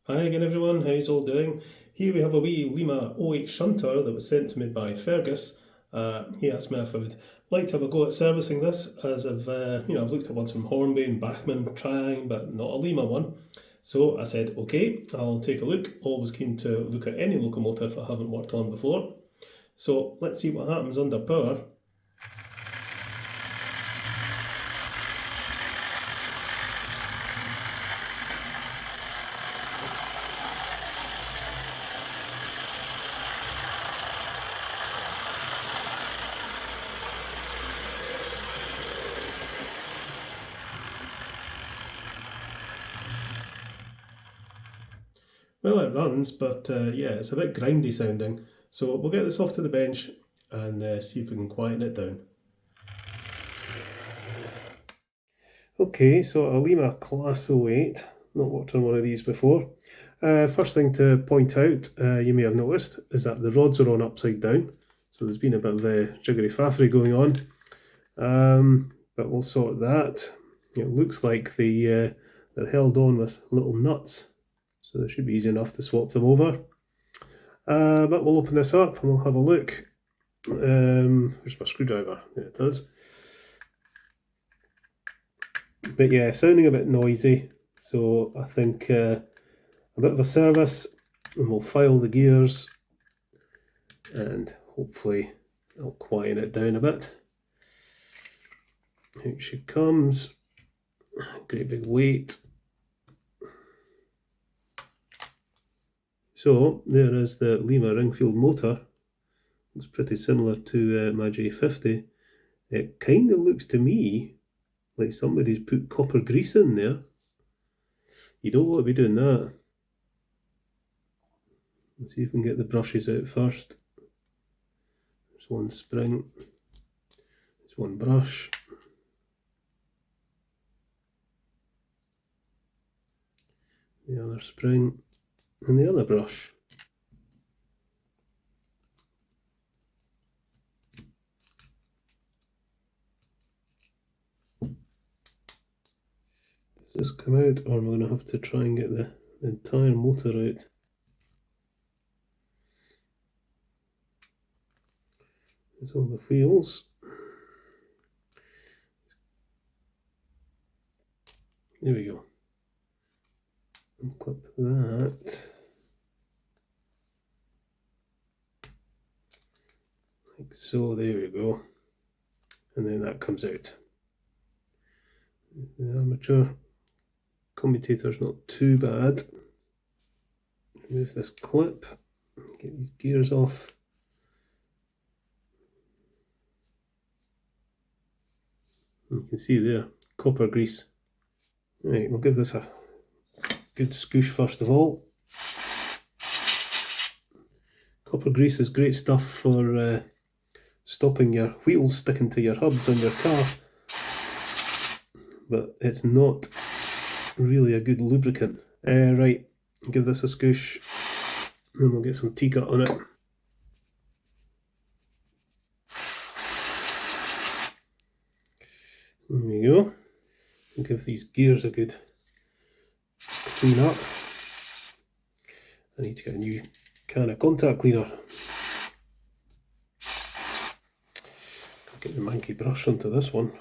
Hi again everyone, how's all doing? Here we have a wee Lima O8 Shunter that was sent to me by Fergus. He asked me if I would like to have a go at servicing this, as I've looked at ones from Hornby and Bachmann trying, but not a Lima one. So I said, okay, I'll take a look. Always keen to look at any locomotive I haven't worked on before. So let's see what happens under power. Well, it runs, but yeah, it's a bit grindy sounding. So we'll get this off to the bench and see if we can quieten it down. Okay, so a Lima Class 08, not worked on one of these before. First thing to point out, you may have noticed, is that the rods are on upside down. So there's been a bit of jiggery faffery going on. But we'll sort that. It looks like they're held on with little nuts. So they should be easy enough to swap them over. But we'll open this up and we'll have a look. Where's my screwdriver? There it is. But yeah, sounding a bit noisy, so I think a bit of a service, and we'll file the gears and hopefully I'll quieten it down a bit. Out she comes, great big weight. So there is the Lima Ringfield motor. Looks pretty similar to my J50. It kind of looks to me like somebody's put copper grease in there. You don't want to be doing that. Let's see if we can get the brushes out first. There's one spring. There's one brush. The other spring. And the other brush. Does this come out, or am I going to have to try and get the entire motor out? There's all the wheels. There we go. Unclip that. Like so, there we go. And then that comes out. The armature commutator's not too bad. Remove this clip, get these gears off. You can see there, copper grease. Right, we'll give this a good scoosh first of all. Copper grease is great stuff for stopping your wheels sticking to your hubs on your car, but it's not really a good lubricant. Right, give this a scoosh and we'll get some T-cut on it. There we go. We'll give these gears a good clean up. I need to get a new can of contact cleaner. Get the manky brush onto this one.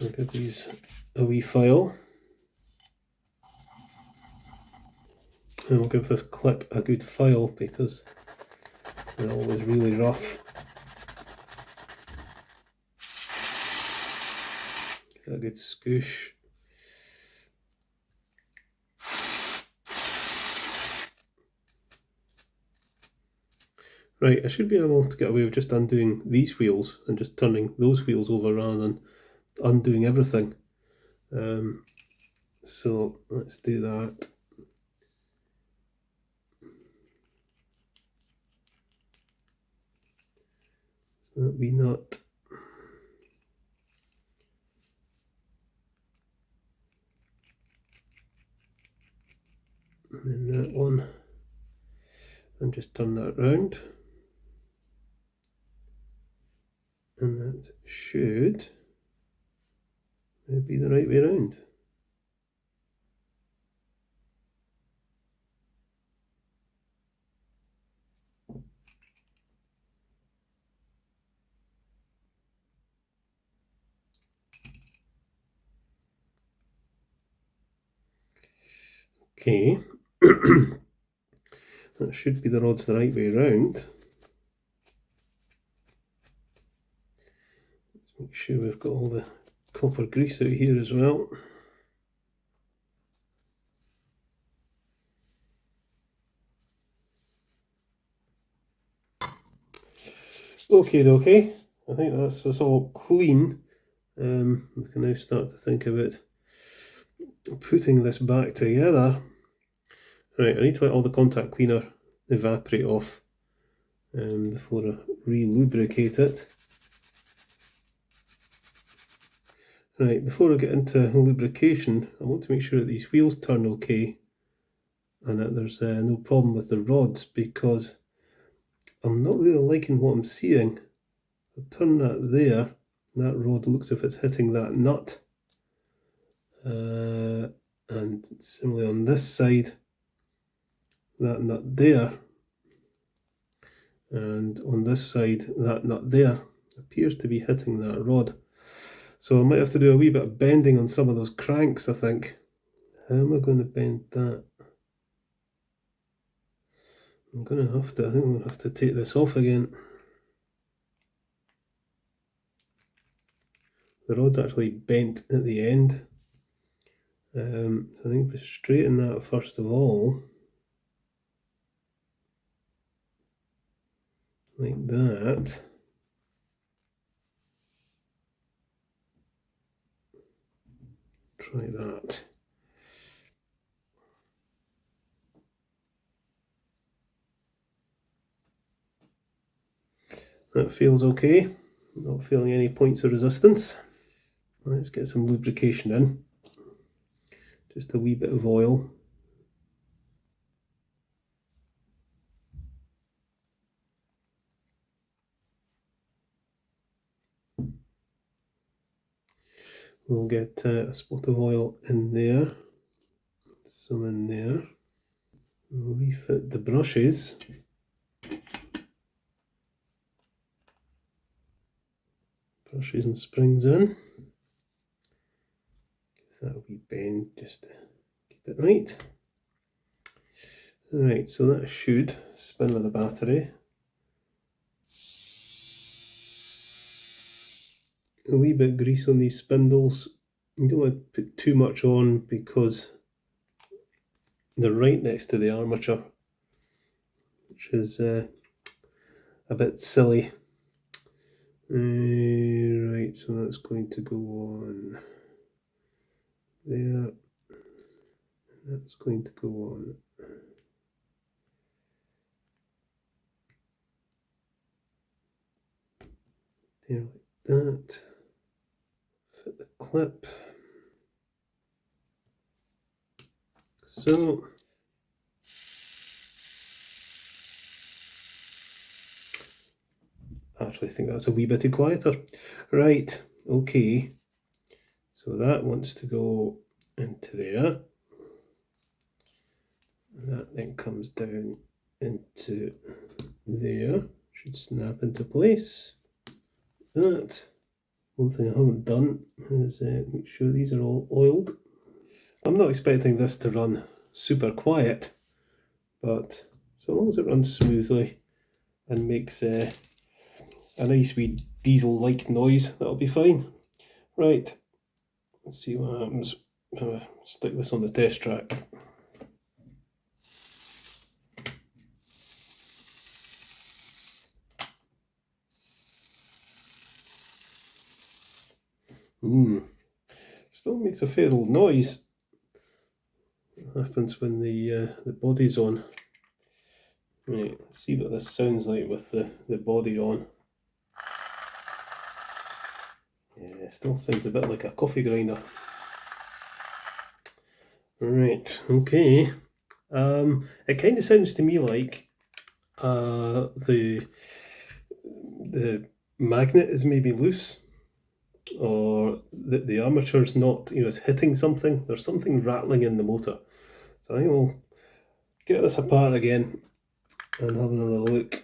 I'll give these a wee file. And we'll give this clip a good file because they're always really rough. Give it a good scoosh. Right, I should be able to get away with just undoing these wheels and just turning those wheels over rather than undoing everything. So let's do that. So that wee nut. And then that one. And just turn that round. And that should, It'd be the right way around. Okay, that should be the rods the right way around. Let's make sure we've got all the copper grease out here as well. Okay, I think that's all clean. We can now start to think about putting this back together. Right, I need to let all the contact cleaner evaporate off before I re-lubricate it. Right, before I get into lubrication, I want to make sure that these wheels turn okay and that there's no problem with the rods, because I'm not really liking what I'm seeing. I'll turn that there. That rod looks as if it's hitting that nut. And similarly on this side, that nut there. And on this side, that nut there appears to be hitting that rod. So I might have to do a wee bit of bending on some of those cranks, I think. How am I going to bend that? I think I'm going to have to take this off again. The rod's actually bent at the end. So I think if we straighten that first of all, like that. Try that. That feels okay. Not feeling any points of resistance. Let's get some lubrication in. Just a wee bit of oil. We'll get a spot of oil in there, some in there. We'll refit the brushes. Brushes and springs in. Give that a wee bend just to keep it right. Right, so that should spin with the battery. A wee bit of grease on these spindles. You don't want to put too much on because they're right next to the armature, which is a bit silly. Right, so that's going to go on there. That's going to go on there like that. Fit the clip. So I actually think that's a wee bit quieter. Right, okay. So that wants to go into there. That then comes down into there. Should snap into place. That. One thing I haven't done is make sure these are all oiled. I'm not expecting this to run super quiet, but so long as it runs smoothly and makes a nice wee diesel-like noise, that'll be fine. Right, let's see what happens. Stick this on the test track. Still makes a fair old noise. What happens when the body's on? Right, let's see what this sounds like with the body on. Yeah, it still sounds a bit like a coffee grinder. Right, okay. It kind of sounds to me like the magnet is maybe loose. or the armature's not, it's hitting something. There's something rattling in the motor. So I think we'll get this apart again and have another look.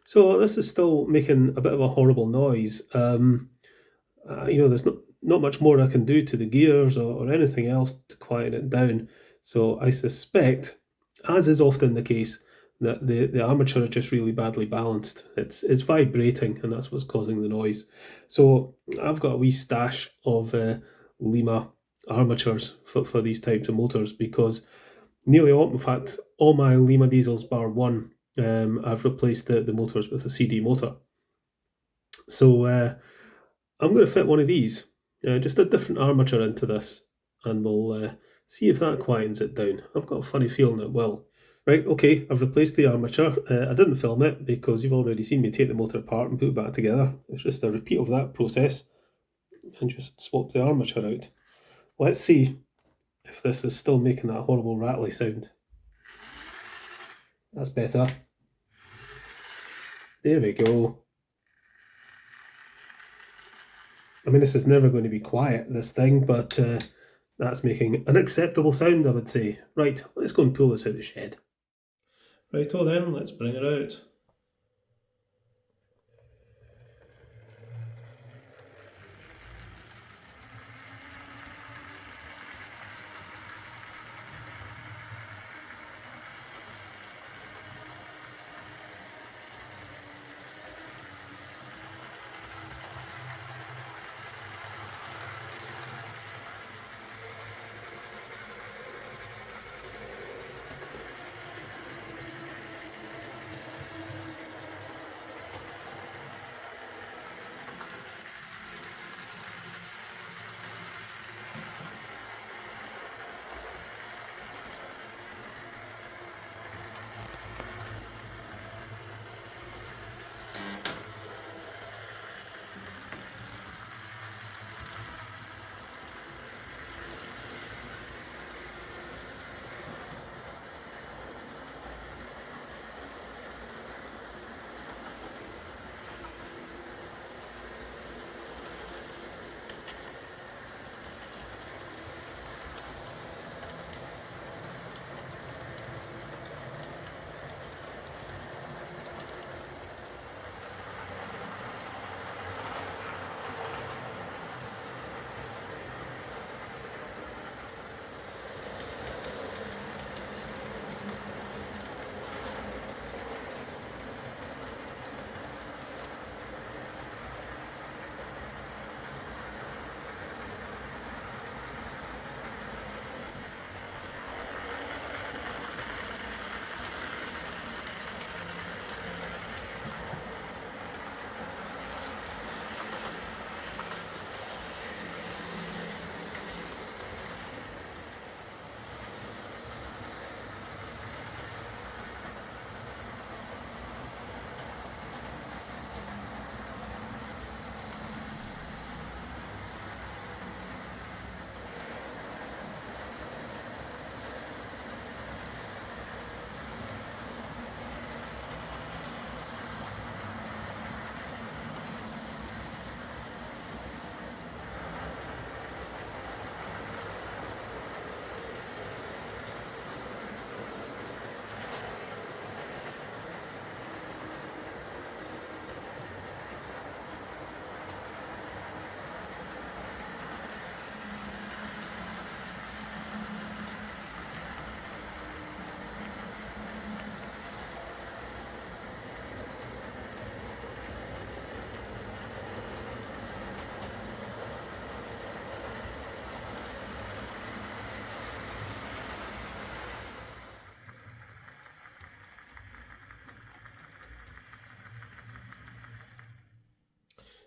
So this is still making a bit of a horrible noise. There's not much more I can do to the gears or anything else to quiet it down. So I suspect, as is often the case, that the armature is just really badly balanced. It's vibrating, and that's what's causing the noise. So I've got a wee stash of Lima armatures for these types of motors, because nearly all, in fact, all my Lima diesels bar one, I've replaced the motors with a CD motor. So I'm going to fit one of these, just a different armature into this, and we'll see if that quietens it down. I've got a funny feeling it will. Right, okay, I've replaced the armature. I didn't film it because you've already seen me take the motor apart and put it back together. It's just a repeat of that process, and just swap the armature out. Let's see if this is still making that horrible rattly sound. That's better. There we go. I mean, this is never going to be quiet, this thing, but that's making an acceptable sound, I would say. Right, let's go and pull this out of the shed. Righto then, let's bring it out.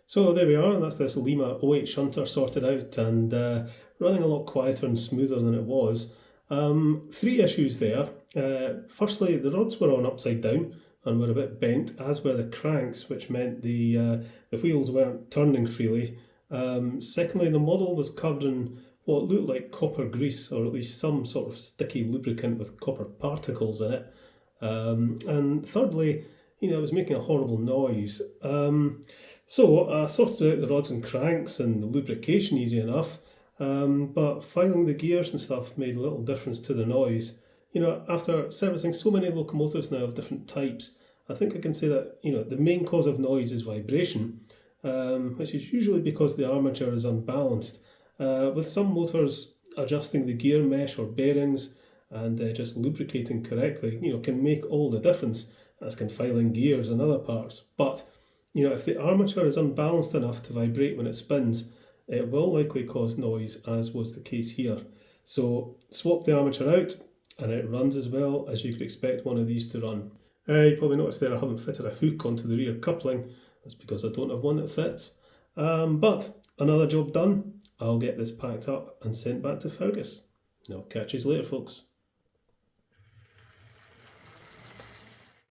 So there we are, and that's this Lima 08 shunter sorted out and running a lot quieter and smoother than it was. Three issues there. Firstly, the rods were on upside down and were a bit bent, as were the cranks, which meant the wheels weren't turning freely. Secondly, the model was covered in what looked like copper grease, or at least some sort of sticky lubricant with copper particles in it. And thirdly, it was making a horrible noise. So I sorted out the rods and cranks and the lubrication easy enough, but filing the gears and stuff made little difference to the noise. After servicing so many locomotives now of different types, I think I can say that, the main cause of noise is vibration, which is usually because the armature is unbalanced. With some motors, adjusting the gear mesh or bearings and just lubricating correctly, can make all the difference, as can filing gears and other parts. But if the armature is unbalanced enough to vibrate when it spins, it will likely cause noise, as was the case here. So swap the armature out and it runs as well as you could expect one of these to run. You probably noticed there I haven't fitted a hook onto the rear coupling. That's because I don't have one that fits. But another job done. I'll get this packed up and sent back to Fergus. I'll catch you later, folks.